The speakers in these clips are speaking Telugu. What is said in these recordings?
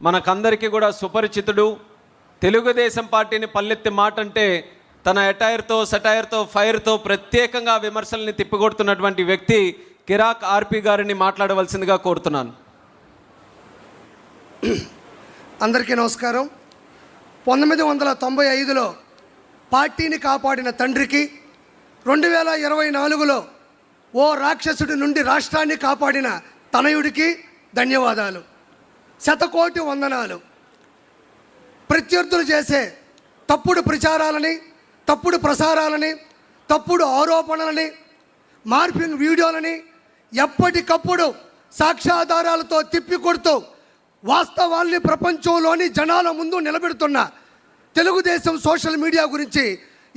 మనకందరికీ కూడా సుపరిచితుడు. తెలుగుదేశం పార్టీని పల్లెత్తి మాట అంటే తన ఎటైర్తో సెటైర్తో ఫైర్తో ప్రత్యేకంగా విమర్శల్ని తిప్పికొడుతున్నటువంటి వ్యక్తి కిరాక్ ఆర్పి గారిని మాట్లాడవలసిందిగా కోరుతున్నాను. అందరికీ నమస్కారం. 1995లో పార్టీని కాపాడిన తండ్రికి, 2024లో ఓ రాక్షసుడి నుండి రాష్ట్రాన్ని కాపాడిన తనయుడికి ధన్యవాదాలు, శతకోటి వందనాలు. ప్రత్యర్థులు చేసే తప్పుడు ప్రచారాలని, తప్పుడు ప్రసారాలని, తప్పుడు ఆరోపణలని, మార్ఫింగ్ వీడియోలని ఎప్పటికప్పుడు సాక్ష్యాధారాలతో తిప్పికొడుతూ వాస్తవాల్ని ప్రపంచంలోని జనాల ముందు నిలబెడుతున్న తెలుగుదేశం సోషల్ మీడియా గురించి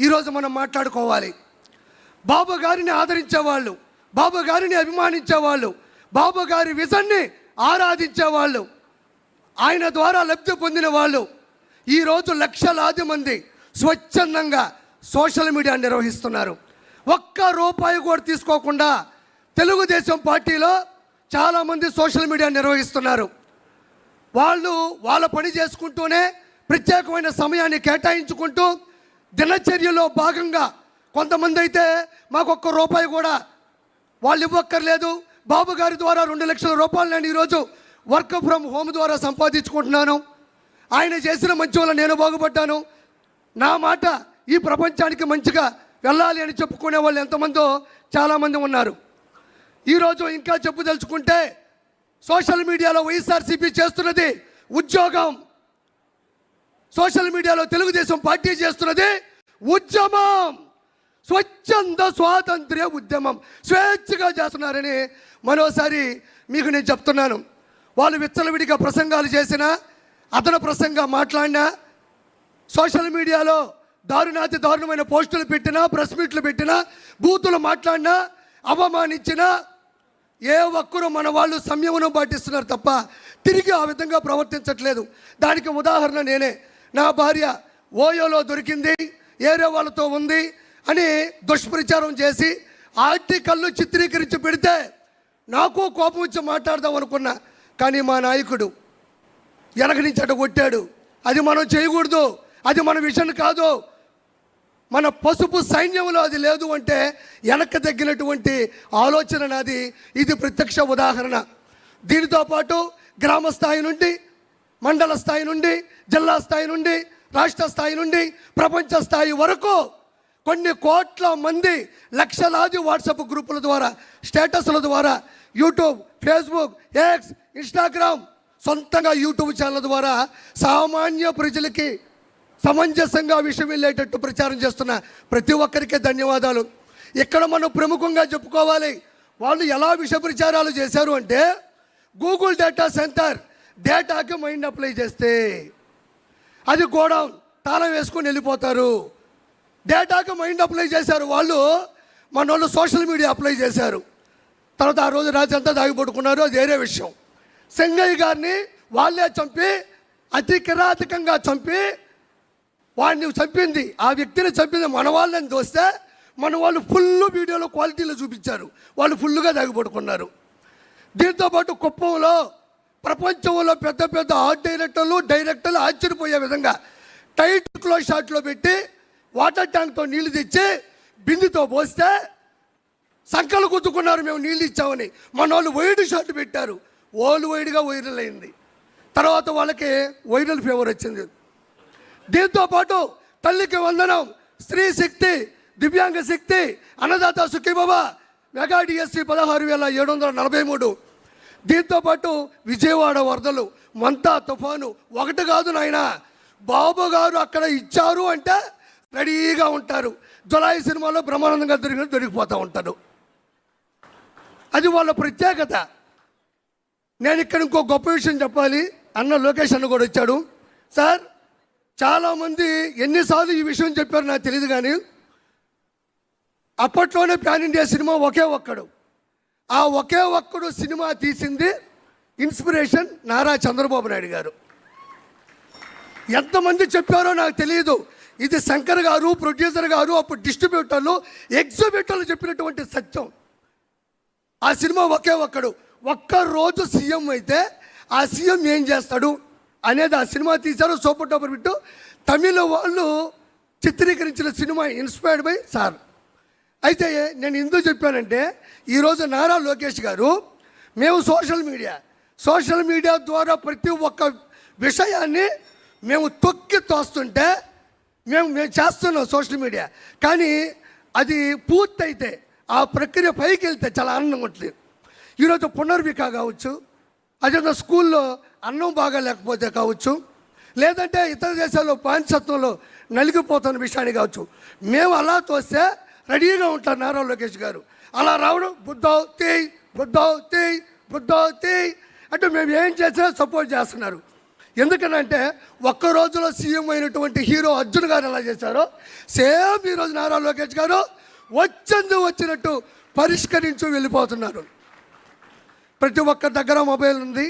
ఈరోజు మనం మాట్లాడుకోవాలి. బాబు గారిని ఆదరించేవాళ్ళు, బాబు గారిని అభిమానించేవాళ్ళు, బాబు గారి విజన్ని ఆరాధించేవాళ్ళు, ఆయన ద్వారా లబ్ధి పొందిన వాళ్ళు ఈరోజు లక్షలాది మంది స్వచ్ఛందంగా సోషల్ మీడియా నిర్వహిస్తున్నారు. ఒక్క రూపాయి కూడా తీసుకోకుండా తెలుగుదేశం పార్టీలో చాలామంది సోషల్ మీడియా నిర్వహిస్తున్నారు. వాళ్ళు వాళ్ళ పని చేసుకుంటూనే ప్రత్యేకమైన సమయాన్ని కేటాయించుకుంటూ దినచర్యలో భాగంగా కొంతమంది అయితే మాకు ఒక్క రూపాయి కూడా వాళ్ళు ఇవ్వక్కర్లేదు, బాబు గారి ద్వారా 2 లక్షల రూపాయలు నేను ఈరోజు వర్క్ ఫ్రమ్ హోమ్ ద్వారా సంపాదించుకుంటున్నాను, ఆయన చేసిన మంచి వల్ల నేను బాగుపడ్డాను, నా మాట ఈ ప్రపంచానికి మంచిగా వెళ్ళాలి అని చెప్పుకునే వాళ్ళు ఎంతమందో చాలామంది ఉన్నారు. ఈరోజు ఇంకా చెప్పదలుచుకుంటే సోషల్ మీడియాలో వైఎస్ఆర్సీపీ చేస్తున్నది ఉద్యోగం, సోషల్ మీడియాలో తెలుగుదేశం పార్టీ చేస్తున్నది ఉద్యమం, స్వచ్ఛంద స్వాతంత్ర్య ఉద్యమం, స్వేచ్ఛగా చేస్తున్నారని మరోసారి మీకు నేను చెప్తున్నాను. వాళ్ళు విచ్చలవిడిగా ప్రసంగాలు చేసినా, అతను ప్రసంగం మాట్లాడినా, సోషల్ మీడియాలో దారుణాతి దారుణమైన పోస్టులు పెట్టినా, ప్రెస్ మీట్లు పెట్టినా, బూతులు మాట్లాడినా, అవమానించినా ఏ ఒక్కరూ మన వాళ్ళు సంయమనం పాటిస్తున్నారు తప్ప తిరిగి ఆ విధంగా ప్రవర్తించట్లేదు. దానికి ఉదాహరణ నేనే. నా భార్య ఓయోలో దొరికింది, ఏరే వాళ్ళతో ఉంది అని దుష్ప్రచారం చేసి ఆర్టికల్ను చిత్రీకరించి పెడితే నాకు కోపం వచ్చి మాట్లాడదాం అనుకున్నా. కానీ మా నాయకుడు వెనక నుంచి అటు కొట్టాడు. అది మనం చేయకూడదు, అది మన విషయం కాదు, మన పసుపు సైన్యంలో అది లేదు అంటే వెనక్కి తగ్గినటువంటి ఆలోచన నాది. ఇది ప్రత్యక్ష ఉదాహరణ. దీనితో పాటు గ్రామ స్థాయి నుండి, మండల స్థాయి నుండి, జిల్లా స్థాయి నుండి, రాష్ట్ర స్థాయి నుండి, ప్రపంచ స్థాయి వరకు కొన్ని కోట్ల మంది లక్షలాది వాట్సాప్ గ్రూపుల ద్వారా, స్టేటస్ల ద్వారా, యూట్యూబ్, ఫేస్బుక్, ఎక్స్, ఇన్స్టాగ్రామ్, సొంతంగా యూట్యూబ్ ఛానల్ ద్వారా సామాన్య ప్రజలకి సమంజసంగా విషయం వెళ్ళేటట్టు ప్రచారం చేస్తున్న ప్రతి ఒక్కరికి ధన్యవాదాలు. ఇక్కడ మనం ప్రముఖంగా చెప్పుకోవాలి. వాళ్ళు ఎలా విష ప్రచారాలు చేశారు అంటే, గూగుల్ డేటా సెంటర్ డేటాకి మైండ్ అప్లై చేస్తే అది గోడౌన్ తాళం వేసుకొని వెళ్ళిపోతారు. డేటాకి మైండ్ అప్లై చేశారు వాళ్ళు, మన వాళ్ళు సోషల్ మీడియా అప్లై చేశారు. తర్వాత ఆ రోజు రాత్రి అంతా దాగిపడుకున్నారు, అది వేరే విషయం. సింగయ్య గారిని వాళ్ళే చంపి, అతి కిరాతకంగా చంపి, వాడిని చంపింది, ఆ వ్యక్తిని చంపింది మన వాళ్ళని చూస్తే మన వాళ్ళు ఫుల్ వీడియోలో క్వాలిటీలో చూపించారు, వాళ్ళు ఫుల్గా దాగిపడుకున్నారు. దీంతోపాటు కుప్పంలో ప్రపంచంలో పెద్ద పెద్ద ఆర్ట్ డైరెక్టర్లు ఆశ్చర్యపోయే విధంగా టైట్ క్లోజ్ షాట్లో పెట్టి వాటర్ ట్యాంక్తో నీళ్లు తెచ్చి బిందుతో పోస్తే సంకలు గుద్దుకున్నారు, మేము నీళ్ళు ఇచ్చామని. మన వాళ్ళు వైడ్ షాట్ పెట్టారు, వైడ్గా వైరల్ అయింది. తర్వాత వాళ్ళకి వైరల్ ఫీవర్ వచ్చింది. దీంతోపాటు తల్లికి వందనం, స్త్రీ శక్తి, దివ్యాంగ శక్తి, అన్నదాత సుఖీబాబా, మెగా డిఎస్సి 16,743. దీంతోపాటు విజయవాడ వరదలు, మంతా తుఫాను, ఒకటి కాదు నాయన, బాబు గారు అక్కడ ఇచ్చారు అంటే రెడీగా ఉంటారు. జులై సినిమాలో బ్రహ్మానందంగా దొరికిపోతూ ఉంటారు. అది వాళ్ళ ప్రత్యేకత. నేను ఇక్కడ ఇంకో గొప్ప విషయం చెప్పాలి. అన్న లోకేష్ అన్న కూడా వచ్చాడు. సార్, చాలామంది ఎన్నిసార్లు ఈ విషయం చెప్పారు నాకు తెలియదు, కానీ అప్పట్లోనే ప్యాన్ ఇండియా సినిమా ఒకే ఒక్కడు, ఆ ఒకే ఒక్కడు సినిమా తీసింది ఇన్స్పిరేషన్ నారా చంద్రబాబు నాయుడు గారు. ఎంతమంది చెప్పారో నాకు తెలియదు. ఇది శంకర్ గారు, ప్రొడ్యూసర్ గారు, అప్పుడు డిస్ట్రిబ్యూటర్లు, ఎగ్జిబ్యూటర్లు చెప్పినటువంటి సత్యం. ఆ సినిమా ఒకే ఒక్కడు. ఒక్కరోజు సీఎం అయితే ఆ సీఎం ఏం చేస్తాడు అనేది ఆ సినిమా తీశారు. Super duper hit. తమిళ వాళ్ళు చిత్రీకరించిన సినిమా ఇన్స్పైర్డ్ బై సార్. అయితే నేను ఎందుకు చెప్పానంటే ఈరోజు నారా లోకేష్ గారు మేము సోషల్ మీడియా ద్వారా ప్రతి ఒక్క విషయాన్ని మేము తొక్కి తోస్తుంటే మేము చేస్తున్నాం సోషల్ మీడియా. కానీ అది పూర్తయితే ఆ ప్రక్రియ పైకి వెళ్తే చాలా ఆనందంగా ఉంటుంది. ఈరోజు పునర్విక కావచ్చు, అదే స్కూల్లో అన్నం బాగా లేకపోతే కావచ్చు, లేదంటే ఇతర దేశాల్లో బానిసత్వంలో నలిగిపోతున్న విషయాన్ని కావచ్చు, మేము అలా తోస్తే రెడీగా ఉంటారు నారా లోకేష్ గారు. అలా రావడం బుద్ధౌతి అంటే మేము ఏం చేసినా సపోర్ట్ చేస్తున్నారు. ఎందుకనంటే ఒక్క రోజులో సీఎం అయినటువంటి హీరో అర్జున్ గారు ఎలా చేశారో సేమ్ ఈరోజు నారా లోకేష్ గారు వచ్చినట్టు పరిష్కరించు వెళ్ళిపోతున్నారు. ప్రతి ఒక్క దగ్గర మొబైల్ ఉంది.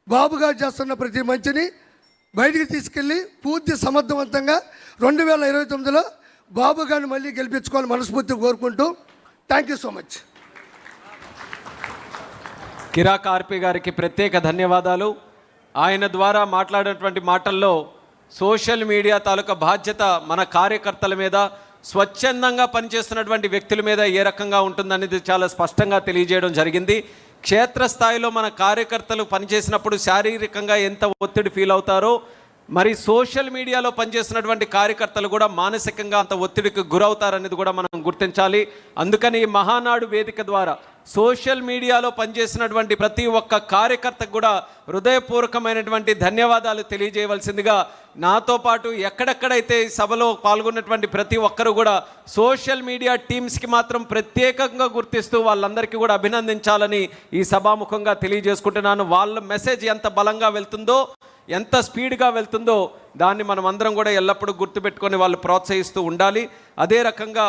బాబు గారు చేస్తున్న ప్రతి మంచిని బయటికి తీసుకెళ్ళి పూర్తి సమర్థవంతంగా 2029లో బాబు గారిని మళ్ళీ గెలిపించుకోవాలని మనస్ఫూర్తిగా కోరుకుంటూ థ్యాంక్ యూ సో మచ్. కిరాక్ ఆర్పి గారికి ప్రత్యేక ధన్యవాదాలు. ఆయన ద్వారా మాట్లాడినటువంటి మాటల్లో సోషల్ మీడియా తాలూకా బాధ్యత మన కార్యకర్తల మీద, స్వచ్ఛందంగా పనిచేస్తున్నటువంటి వ్యక్తుల మీద ఏ రకంగా ఉంటుందనేది చాలా స్పష్టంగా తెలియజేయడం జరిగింది. క్షేత్రస్థాయిలో మన కార్యకర్తలు పనిచేసినప్పుడు శారీరకంగా ఎంత ఒత్తిడి ఫీల్ అవుతారో, మరి సోషల్ మీడియాలో పనిచేస్తున్నటువంటి కార్యకర్తలు కూడా మానసికంగా అంత ఒత్తిడికి గురవుతారనేది కూడా మనం గుర్తించాలి. అందుకని ఈ మహానాడు వేదిక ద్వారా సోషల్ మీడియాలో పనిచేసినటువంటి ప్రతి ఒక్క కార్యకర్తకు కూడా హృదయపూర్వకమైనటువంటి ధన్యవాదాలు తెలియజేయవలసిందిగా, నాతో పాటు ఎక్కడెక్కడైతే సభలో పాల్గొన్నటువంటి ప్రతి ఒక్కరు కూడా సోషల్ మీడియా టీమ్స్కి మాత్రం ప్రత్యేకంగా గుర్తిస్తూ వాళ్ళందరికీ కూడా అభినందించాలని ఈ సభాముఖంగా తెలియజేసుకుంటున్నాను. వాళ్ళ మెసేజ్ ఎంత బలంగా వెళ్తుందో, ఎంత స్పీడ్గా వెళ్తుందో దాన్ని మనం అందరం కూడా ఎల్లప్పుడూ గుర్తుపెట్టుకొని వాళ్ళు ప్రోత్సహిస్తూ ఉండాలి. అదే రకంగా